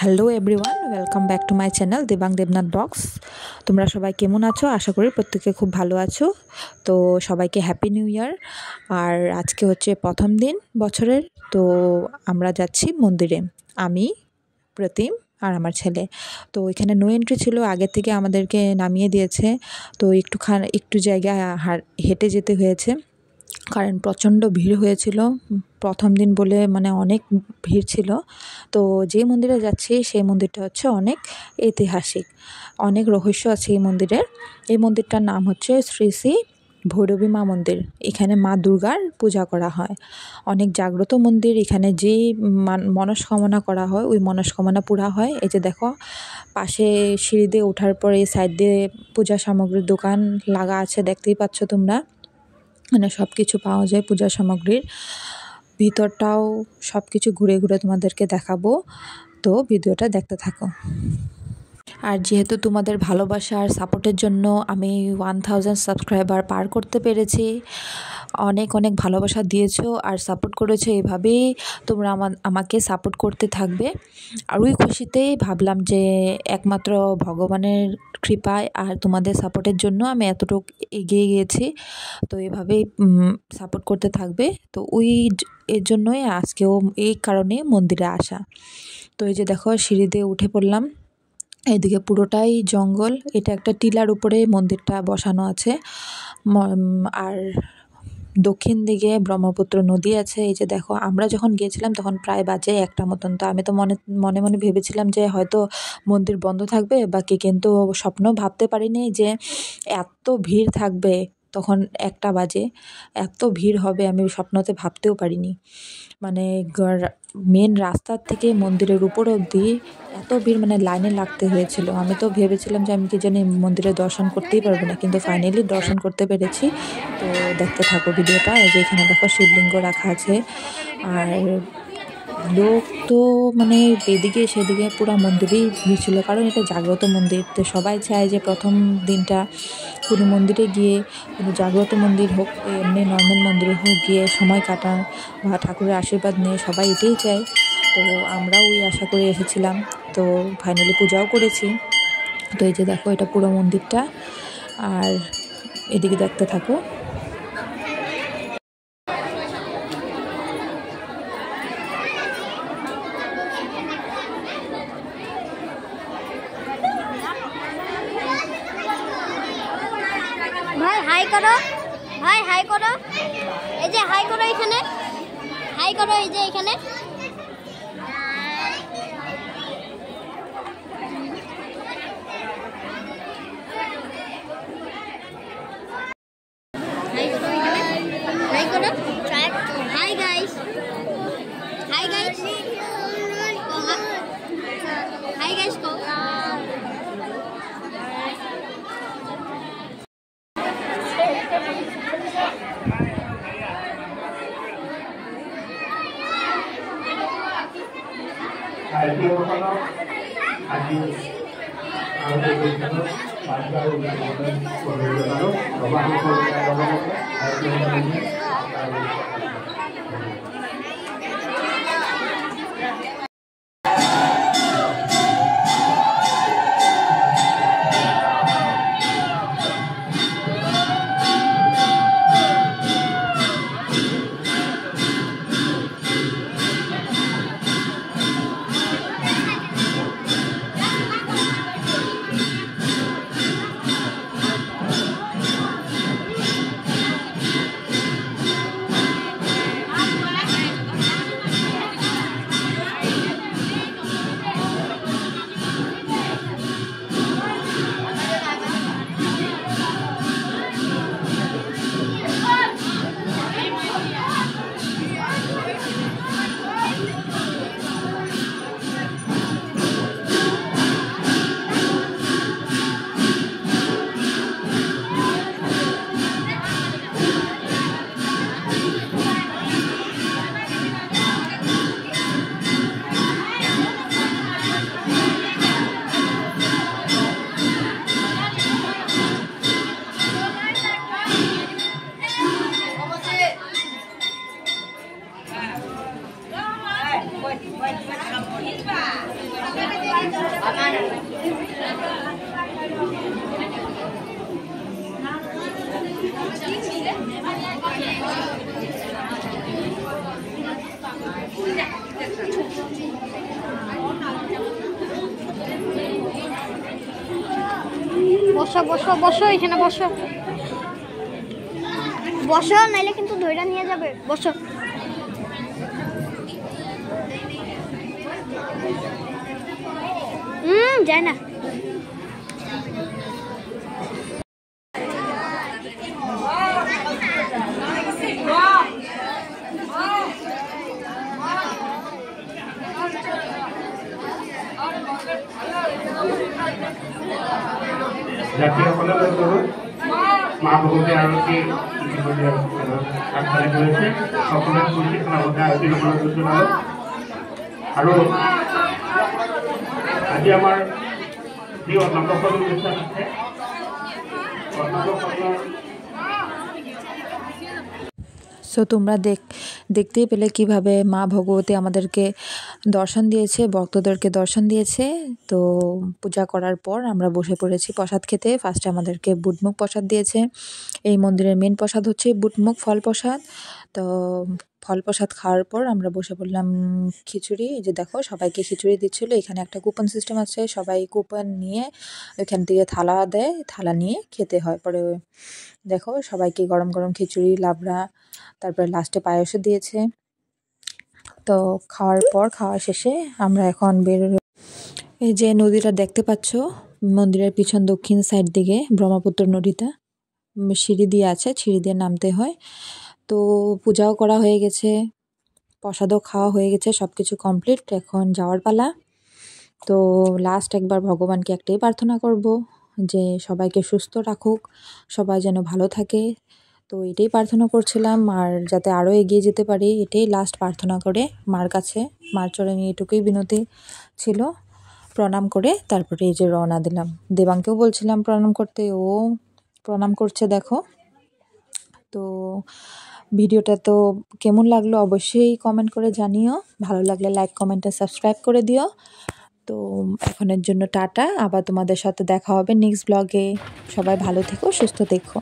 Hello everyone, welcome back to my channel Debang Debnath vlogs. তোমরা সবাই কেমন আছো? আশা করি প্রত্যেকে খুব ভালো আছো। তো সবাইকে হ্যাপি নিউ ইয়ার। আর আজকে হচ্ছে প্রথম দিন বছরের। তো আমরা যাচ্ছি মন্দিরে, আমি, প্রতিম আর আমার ছেলে। তো এখানে নো এন্ট্রি ছিল, আগে থেকে আমাদেরকে নামিয়ে দিয়েছে। তো একটু জায়গা হেঁটে যেতে হয়েছে, কারণ প্রচণ্ড ভিড় হয়েছিল। প্রথম দিন বলে মানে অনেক ভিড় ছিল। তো যে মন্দিরে যাচ্ছি সেই মন্দিরটা হচ্ছে অনেক ঐতিহাসিক, অনেক রহস্য আছে এই মন্দিরের। এই মন্দিরটার নাম হচ্ছে শ্রী শ্রী ভৈরবী মা মন্দির। এখানে মা দুর্গার পূজা করা হয়। অনেক জাগ্রত মন্দির। এখানে যেই মনস্কামনা করা হয় ওই মনস্কামনা পুরা হয়। এই যে দেখো, পাশে সিঁড়ি দিয়ে ওঠার পরে এই সাইড দিয়ে পূজা সামগ্রীর দোকান লাগা আছে, দেখতেই পাচ্ছ তোমরা। মানে সব কিছু পাওয়া যায় পূজা সামগ্রীর। ভিতরটাও সব কিছু ঘুরে ঘুরে তোমাদেরকে দেখাবো, তো ভিডিওটা দেখতে থাকো। আর যেহেতু তোমাদের ভালোবাসা আর সাপোর্টের জন্য আমি 1000 সাবস্ক্রাইবার পার করতে পেরেছি। অনেক অনেক ভালোবাসা দিয়েছো আর সাপোর্ট করেছো। এভাবেই তোমরা আমাকে সাপোর্ট করতে থাকবে। আর ওই খুশিতেই ভাবলাম যে একমাত্র ভগবানের কৃপায় আর তোমাদের সাপোর্টের জন্য আমি এতটুকু এগিয়ে গিয়েছি। তো এভাবেই সাপোর্ট করতে থাকবে। তো এর জন্যই আজকেও এই কারণে মন্দিরে আসা। তো এই যে দেখো, সিঁড়ি দিয়ে উঠে পড়লাম। এদিকে পুরোটাই জঙ্গল। এটা একটা টিলার উপরে মন্দিরটা বসানো আছে। আর দক্ষিণ দিকে ব্রহ্মপুত্র নদী আছে। এই যে দেখো, আমরা যখন গিয়েছিলাম তখন প্রায় বাজে 1টা মতন। তো আমি তো মনে মনে ভেবেছিলাম যে হয়তো মন্দির বন্ধ থাকবে বা কি, কিন্তু স্বপ্ন ভাবতে পারিনি যে এত ভিড় থাকবে। তখন 1টা বাজে, এত ভিড় হবে আমি স্বপ্নতে ভাবতেও পারিনি। মানে মেন রাস্তার থেকে মন্দিরের উপর অবধি এত ভিড়, মানে লাইনে লাগতে হয়েছিল। আমি তো ভেবেছিলাম যে আমি কি জানি মন্দিরে দর্শন করতেই পারবো না, কিন্তু ফাইনালি দর্শন করতে পেরেছি। তো দেখতে থাকো ভিডিওটা। এই যে এখানে দেখো শিবলিঙ্গ রাখা আছে। আর লোক তো মানে এদিকে সেদিকে পুরো মন্দিরেই ভিড় ছিল, কারণ এটা জাগ্রত মন্দির। তো সবাই চায় যে প্রথম দিনটা কোনো মন্দিরে গিয়ে, কোনো জাগ্রত মন্দির হোক এমনি নর্মাল মন্দিরে হোক, গিয়ে সময় কাটান বা ঠাকুরের আশীর্বাদ নিয়ে, সবাই এটাই চায়। তো আমরাও ওই আশা করে এসেছিলাম। তো ফাইনালি পূজাও করেছি। তো এই যে দেখো, এটা পুরো মন্দিরটা। আর এদিকে দেখতে থাকো। ভাই হাই করো, ভাই হাই করো, এই যে হাই করো, এখানে হাই করো, এই যে এখানে হাই করো, এখানে হাই করো, hi guys, hi guys, hi guys কো। আজি আমাদের দেশে পাঁচবার উন্নয়ন করতে পারো প্রবাহ করতে বসো বসো বসো, এখানে বসো বসো, নাইলে কিন্তু ধইরা নিয়ে যাবে। বসো। যায় না। জাতীয় কলেজের তরুণ মা ভগবতী আরতি ইতিমধ্যে সাক্ষাৎ করেছে। সকলের প্রশিক্ষণ আমাদের আয়োজন করার জন্য আৰু আজি আমার যে অন্নপ্রাশন অনুষ্ঠান আছে, অন্নপ্রাশনের সো তোমরা দেখতেই পেলে কিভাবে মা ভগবতী আমাদেরকে দর্শন দিয়েছে, ভক্তদেরকে দর্শন দিয়েছে। তো পূজা করার পর আমরা বসে পড়েছি প্রসাদ খেতে। ফার্স্টে আমাদেরকে বুটমুগ প্রসাদ দিয়েছে। এই মন্দিরের মেন প্রসাদ হচ্ছে বুটমুগ ফল প্রসাদ। তো ফল প্রসাদ খাওয়ার পর আমরা বসে পড়লাম খিচুড়ি। এই যে দেখো সবাইকে খিচুড়ি দিচ্ছিলো। এখানে একটা কুপন সিস্টেম আছে, সবাই কুপন নিয়ে ওইখান থেকে থালা দেয়, থালা নিয়ে খেতে হয়। পরে দেখো সবাইকে গরম গরম খিচুড়ি, লাবড়া, তারপরে লাস্টে পায়েসও দিয়েছে। তো খাওয়া শেষে আমরা এখন এই যে নদীটা দেখতে পাচ্ছ, মন্দিরের পিছন দক্ষিণ সাইড দিকে ব্রহ্মপুত্র নদীটা সিঁড়ি দিয়ে আছে, সিঁড়ি দিয়ে নামতে হয়। তো পূজাও করা হয়ে গেছে, প্রসাদও খাওয়া হয়ে গেছে, সব কিছু কমপ্লিট। এখন যাওয়ার পালা। তো লাস্ট একবার ভগবানকে একটাই প্রার্থনা করব যে সবাইকে সুস্থ রাখুক, সবাই যেন ভালো থাকে। তো এটাই প্রার্থনা করছিলাম, আর যাতে আরও এগিয়ে যেতে পারি এটাই লাস্ট প্রার্থনা করে মার কাছে। মার চরণে এটুকুই বিনতি ছিল। প্রণাম করে তারপরে এই যে রওনা দিলাম। দেবাংকেও বলছিলাম প্রণাম করতে, ও প্রণাম করছে দেখো। তো ভিডিওটা তো কেমন লাগলো অবশ্যই কমেন্ট করে জানিও। ভালো লাগলে লাইক, কমেন্ট আর সাবস্ক্রাইব করে দিও। তো এখনের জন্য টাটা, আবার তোমাদের সাথে দেখা হবে নেক্সট ব্লগে। সবাই ভালো থেকো, সুস্থ থেকো।